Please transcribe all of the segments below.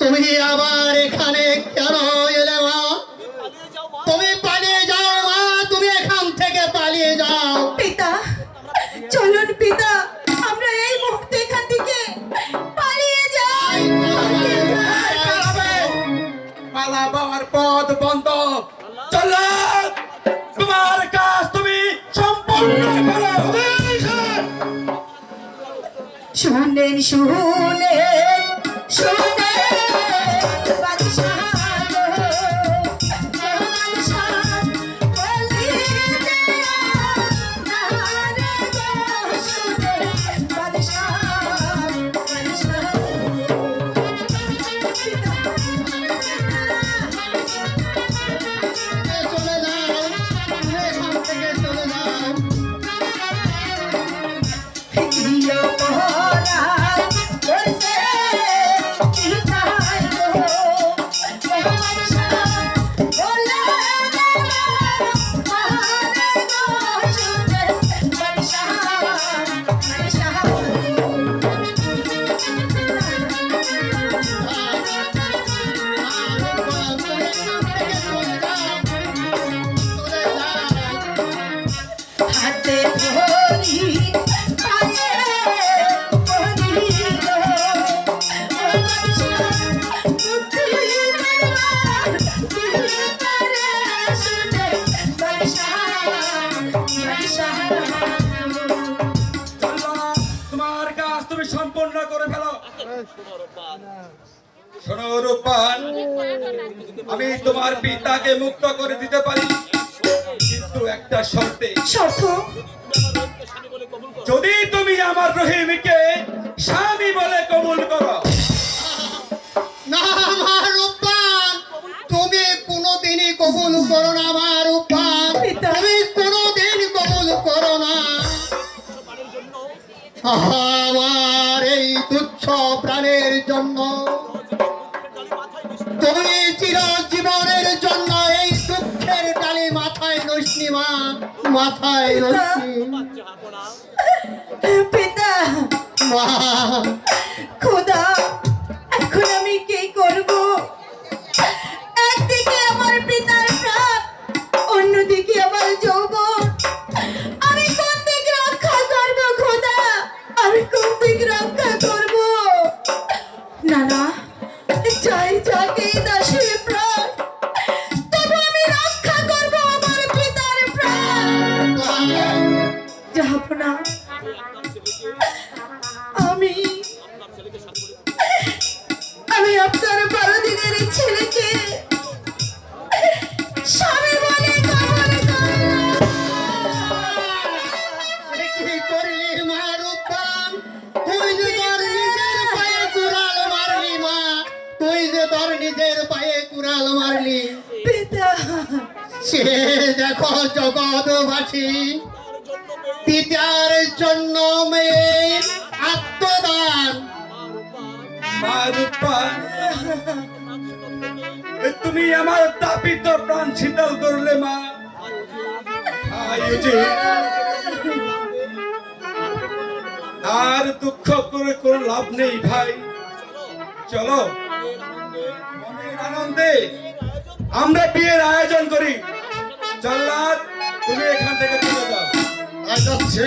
তুমি আবার এখানে কেন এলে মা? তুমি পালিয়ে যাও মা, তুমি এখান থেকে পালিয়ে যাও। পিতা চলুন পিতা, আমরা এই মুহূর্তে এখান থেকে পালিয়ে যাই। পালাবার পথ বন্ধ। চলো, তোমার কাজ তুমি সম্পূর্ণ করো। শুনেন শুনেন শুনেন শোনো রূপবান, আমি তোমার পিতাকে মুক্ত করে দিতে পারি, কিন্তু একটা শর্তে। শর্ত? যদি তুমি আমার রহিমকে স্বামী বলে কবুল করো। না মা রূপবান, তুমি কোনোদিনই কবুল করো না মা রূপবান, তুমি কোনোদিন কবুল করো না। আমার এই তুচ্ছ প্রাণের জন্য তুমি চিরজীবনের জন্য এই দুঃখের ডালি মাথায় নসনি মা, মাথায় নসনি। পিতা মা খোদা, এখন আমি কি করব? একদিকে আমার পিতার প্রাণ, অন্যদিকে আমার যৌবন। আমি কোন দিক রক্ষা করব খোদা? আমি কোন দিক রক্ষা করব? না না, চাই যাকে দাসী প্রাণ, তবু আমি রক্ষা করব আমার পিতার প্রাণ। যাব না, আমি আপনার 12 দিনের ছেলেকে স্বামী বলে কবুল করলাম। কি করলি মা রূপবান? তুই যে তোর নিজের পায়ে কুড়াল মারলি মা, তুই যে তোর নিজের পায়ে কুড়াল মারলি। পিতা, সে দেখো জগৎবাসী পিতার জন্য মেয়ের আত্মদান। মা রূপবান, তুমি আমার তাপিত প্রাণ শীতল করলে মা। ভাই উচিত আর দুঃখ করে কোনো লাভ নেই ভাই। চলো মনের আনন্দে আমরা বিয়ের আয়োজন করি। জল্লাদ তুমি এখান থেকে চলে যাও। যাচ্ছে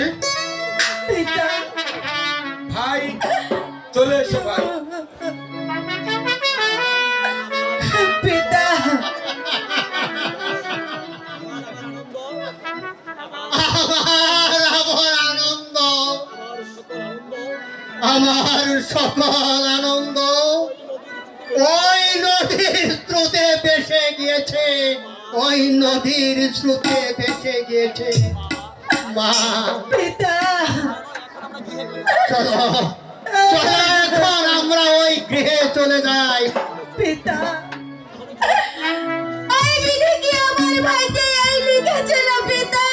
পিতা ভাই চলে এসো ভাই। পিতা আমার আনন্দ, আমার সকল আনন্দ ওই নদীর স্রোতে ভেসে গিয়েছে, ওই নদীর স্রোতে ভেসে গিয়েছে। মা পিতা চলো চলো এখন আমরা ওই গৃহে চলে যাই। পিতা এই বিধি কি আমার ভাইকে এই লিখেছিল পিতা?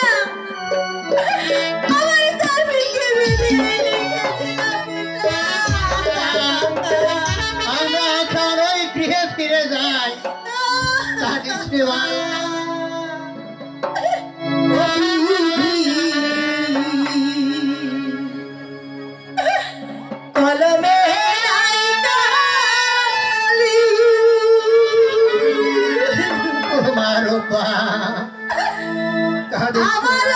আমার কার্মিককে বিধি এই লিখেছিল পিতা। আমরা এখন ওই গৃহে ফিরে যাই। কাটিস রে মা। কলমে নাই কালি, তোমার উপা কাটিস রে। আমার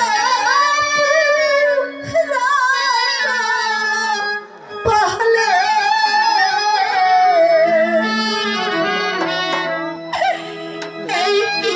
পহলে এই কি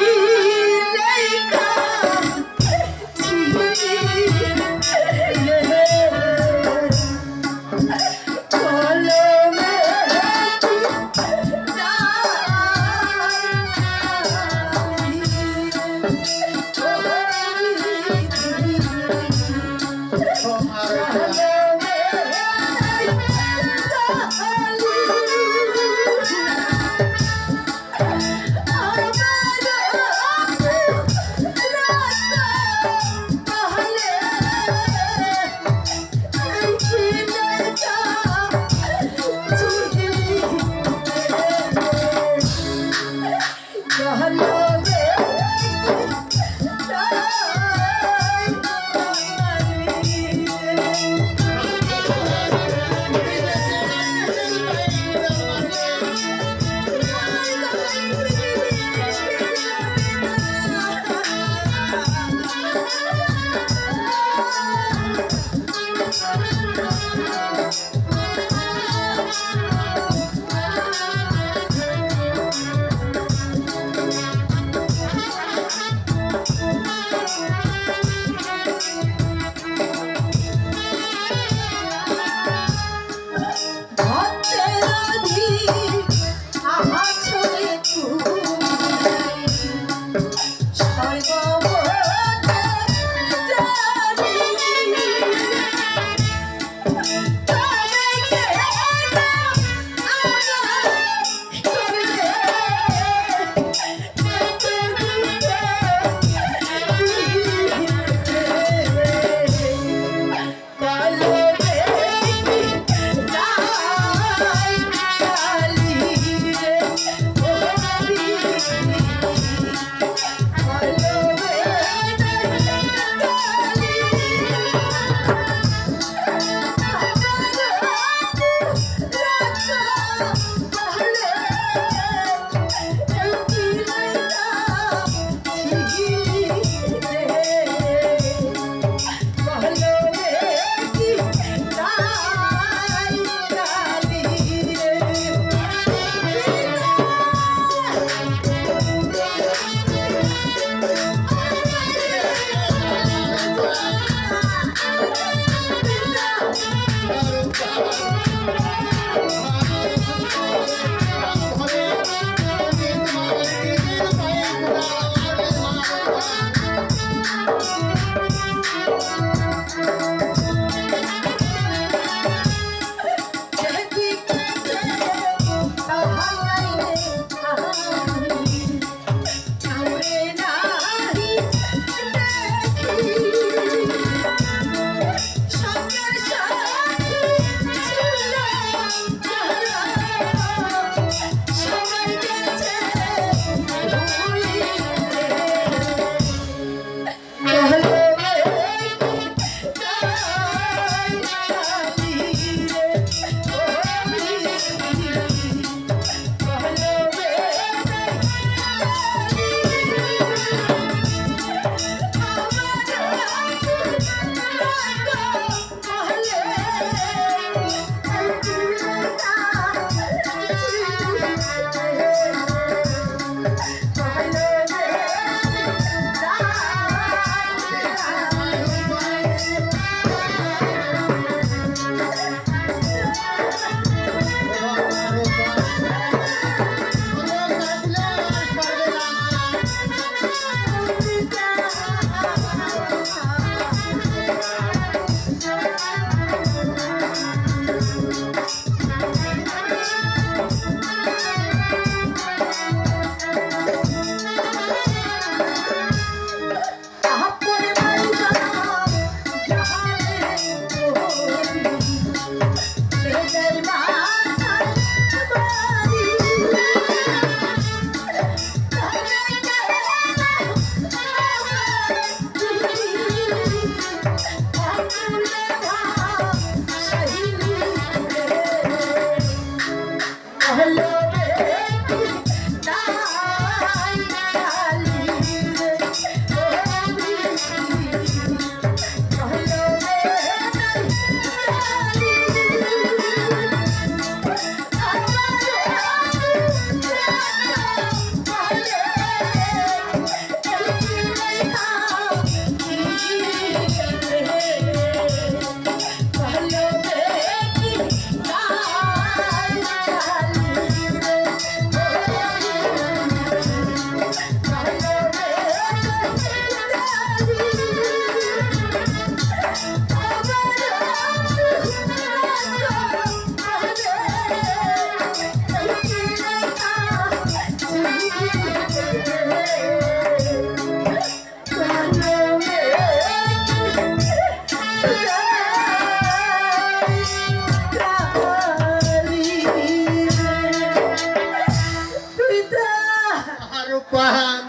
রূপবান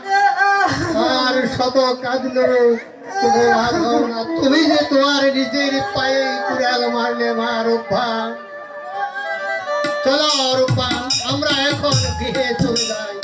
আর শত কাঁদলো তুমি রাখো না, তুমি যে তোমার নিজের পায়ে কুড়াল মারলে মা রূপবান। চলো রূপবান, আমরা এখন গৃহে চলে যাই।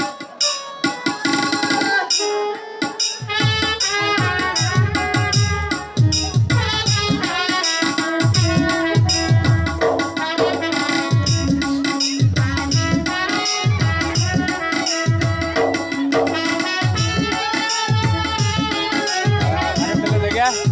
देखा